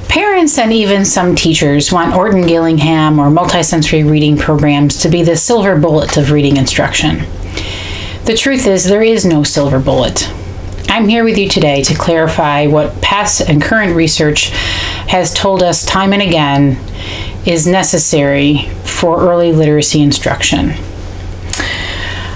Parents and even some teachers want Orton-Gillingham or multisensory reading programs to be the silver bullet of reading instruction. The truth is, there is no silver bullet. I'm here with you today to clarify what past and current research has told us time and again is necessary for early literacy instruction.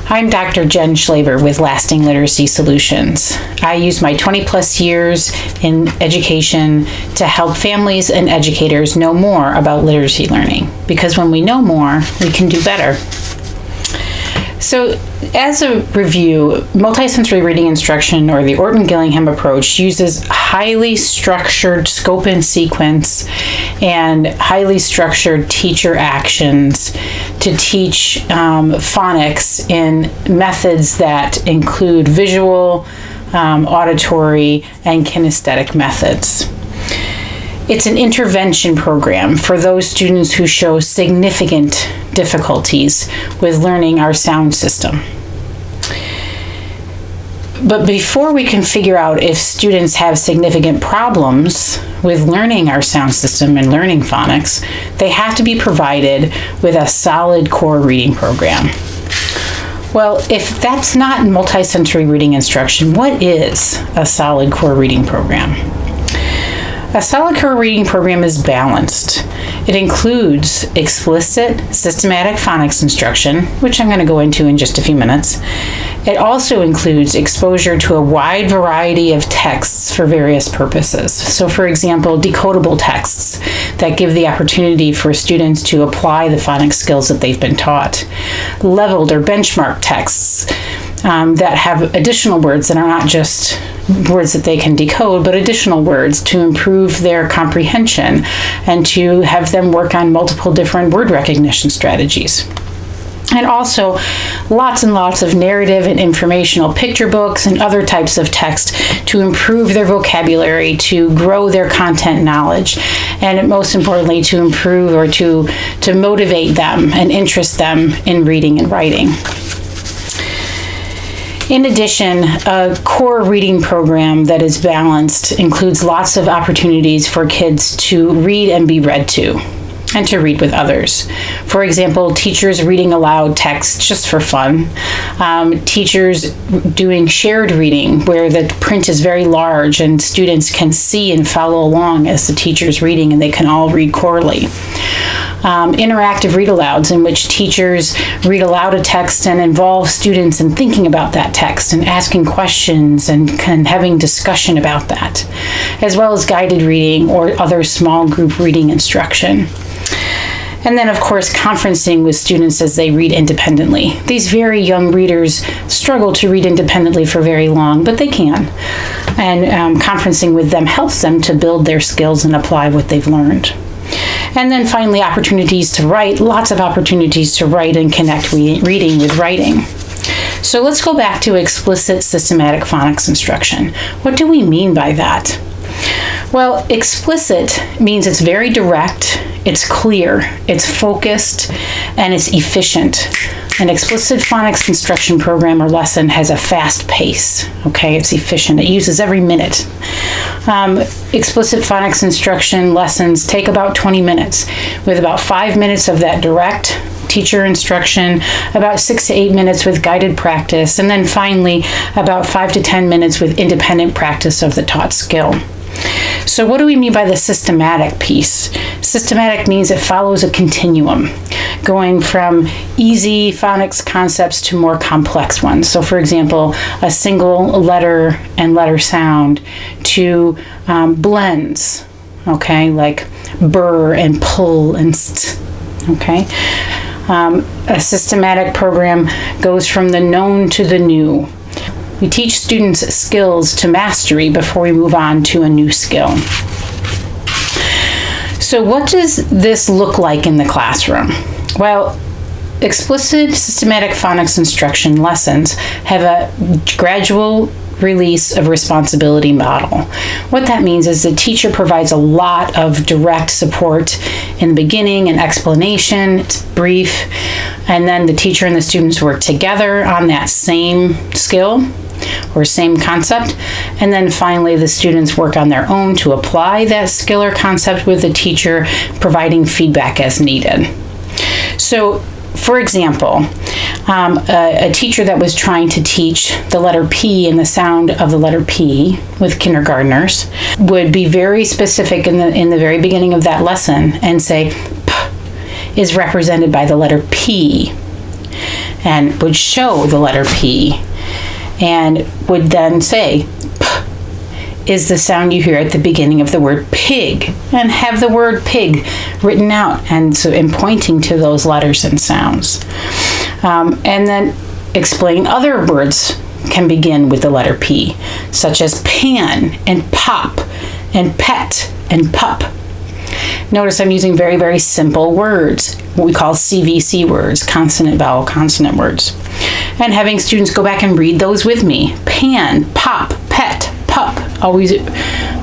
I'm Dr. Jen Schlaber with Lasting Literacy Solutions. I use my 20-plus years in education to help families and educators know more about literacy learning, because when we know more, we can do better. So, as a review, multisensory reading instruction, or the Orton-Gillingham approach, uses highly structured scope and sequence and highly structured teacher actions to teach phonics in methods that include visual, auditory, and kinesthetic methods. It's an intervention program for those students who show significant difficulties with learning our sound system. But before we can figure out if students have significant problems with learning our sound system and learning phonics, they have to be provided with a solid core reading program. Well, if that's not multisensory reading instruction, what is a solid core reading program? A solid core reading program is balanced. It includes explicit, systematic phonics instruction, which I'm going to go into in just a few minutes. It also includes exposure to a wide variety of texts for various purposes. So, for example, decodable texts that give the opportunity for students to apply the phonics skills that they've been taught. Leveled or benchmark texts that have additional words that are not just words that they can decode, but additional words to improve their comprehension and to have them work on multiple different word recognition strategies. And also lots and lots of narrative and informational picture books and other types of text to improve their vocabulary, to grow their content knowledge, and most importantly, to improve or to motivate them and interest them in reading and writing. In addition, a core reading program that is balanced includes lots of opportunities for kids to read and be read to, and to read with others. For example, teachers reading aloud text just for fun. Teachers doing shared reading where the print is very large and students can see and follow along as the teacher's reading and they can all read chorally. Interactive read-alouds in which teachers read aloud a text and involve students in thinking about that text and asking questions and having discussion about that, as well as guided reading or other small group reading instruction. And then, of course, conferencing with students as they read independently. These very young readers struggle to read independently for very long, but they can. And conferencing with them helps them to build their skills and apply what they've learned. And then finally, opportunities to write, lots of opportunities to write and connect reading with writing. So let's go back to explicit systematic phonics instruction. What do we mean by that? Well, explicit means it's very direct, it's clear, it's focused, and it's efficient. An explicit phonics instruction program or lesson has a fast pace, okay? It's efficient. It uses every minute. Explicit phonics instruction lessons take about 20 minutes, with about 5 minutes of that direct teacher instruction, about 6 to 8 minutes with guided practice, and then finally about 5 to 10 minutes with independent practice of the taught skill. So what do we mean by the systematic piece? Systematic means it follows a continuum, going from easy phonics concepts to more complex ones. So for example, a single letter and letter sound to blends, okay, like burr and pull and st, okay? A systematic program goes from the known to the new. We teach students skills to mastery before we move on to a new skill. So what does this look like in the classroom? Well, explicit systematic phonics instruction lessons have a gradual release of responsibility model. What that means is the teacher provides a lot of direct support in the beginning and explanation. It's brief, and then the teacher and the students work together on that same skill. or same concept. And then finally, the students work on their own to apply that skill or concept with the teacher, providing feedback as needed. So, for example, a teacher that was trying to teach the letter P and the sound of the letter P with kindergartners would be very specific in the very beginning of that lesson and say, P is represented by the letter P, and would show the letter P, and would then say, P is the sound you hear at the beginning of the word pig, and have the word pig written out and so in pointing to those letters and sounds. And then explain other words can begin with the letter P, such as pan and pop and pet and pup. Notice I'm using very, very simple words, what we call CVC words, consonant, vowel, consonant words. And having students go back and read those with me. Pan, pop, pet, pup, always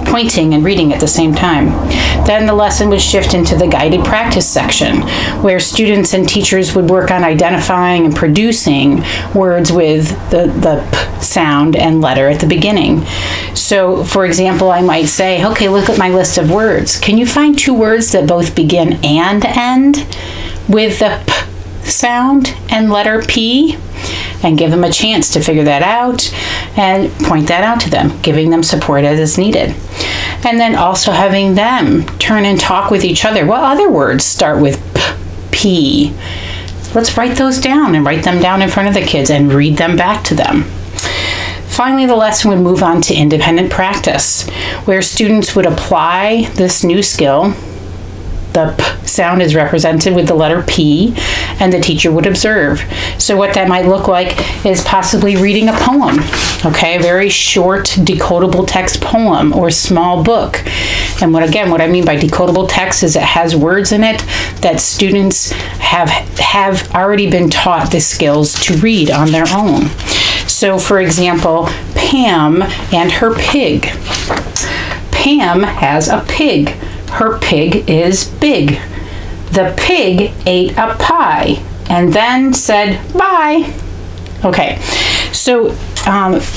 pointing and reading at the same time. Then the lesson would shift into the guided practice section, where students and teachers would work on identifying and producing words with the P sound and letter at the beginning. So, for example, I might say, okay, look at my list of words. Can you find two words that both begin and end with the P sound and letter P? And give them a chance to figure that out and point that out to them, giving them support as is needed. And then also having them turn and talk with each other. What other words start with P? Let's write those down and write them down in front of the kids and read them back to them. Finally, the lesson would move on to independent practice, where students would apply this new skill. The P sound is represented with the letter P, and the teacher would observe. So what that might look like is possibly reading a poem, okay? A very short decodable text poem or small book. And what I mean by decodable text is it has words in it that students have already been taught the skills to read on their own. So for example, Pam and her pig. Pam has a pig. Her pig is big. The pig ate a pie and then said bye. Okay, so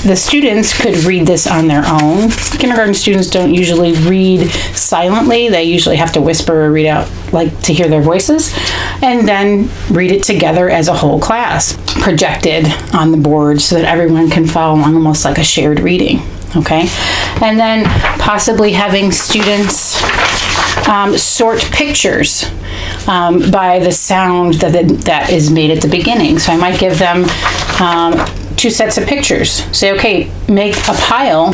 the students could read this on their own. Kindergarten students don't usually read silently. They usually have to whisper or read out, like to hear their voices, and then read it together as a whole class, projected on the board so that everyone can follow along, almost like a shared reading. Okay, and then possibly having students sort pictures by the sound that is made at the beginning. So I might give them two sets of pictures. Say, okay, make a pile,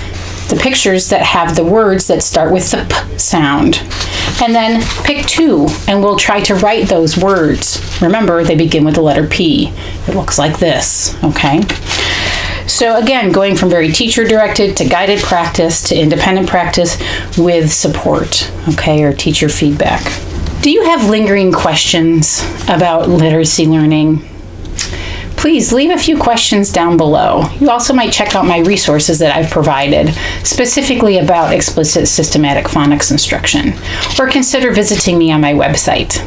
the pictures that have the words that start with the P sound. And then pick two, and we'll try to write those words. Remember, they begin with the letter P. It looks like this, okay? So again, going from very teacher-directed to guided practice to independent practice with support, okay, or teacher feedback. Do you have lingering questions about literacy learning? Please leave a few questions down below. You also might check out my resources that I've provided, specifically about explicit systematic phonics instruction, or consider visiting me on my website.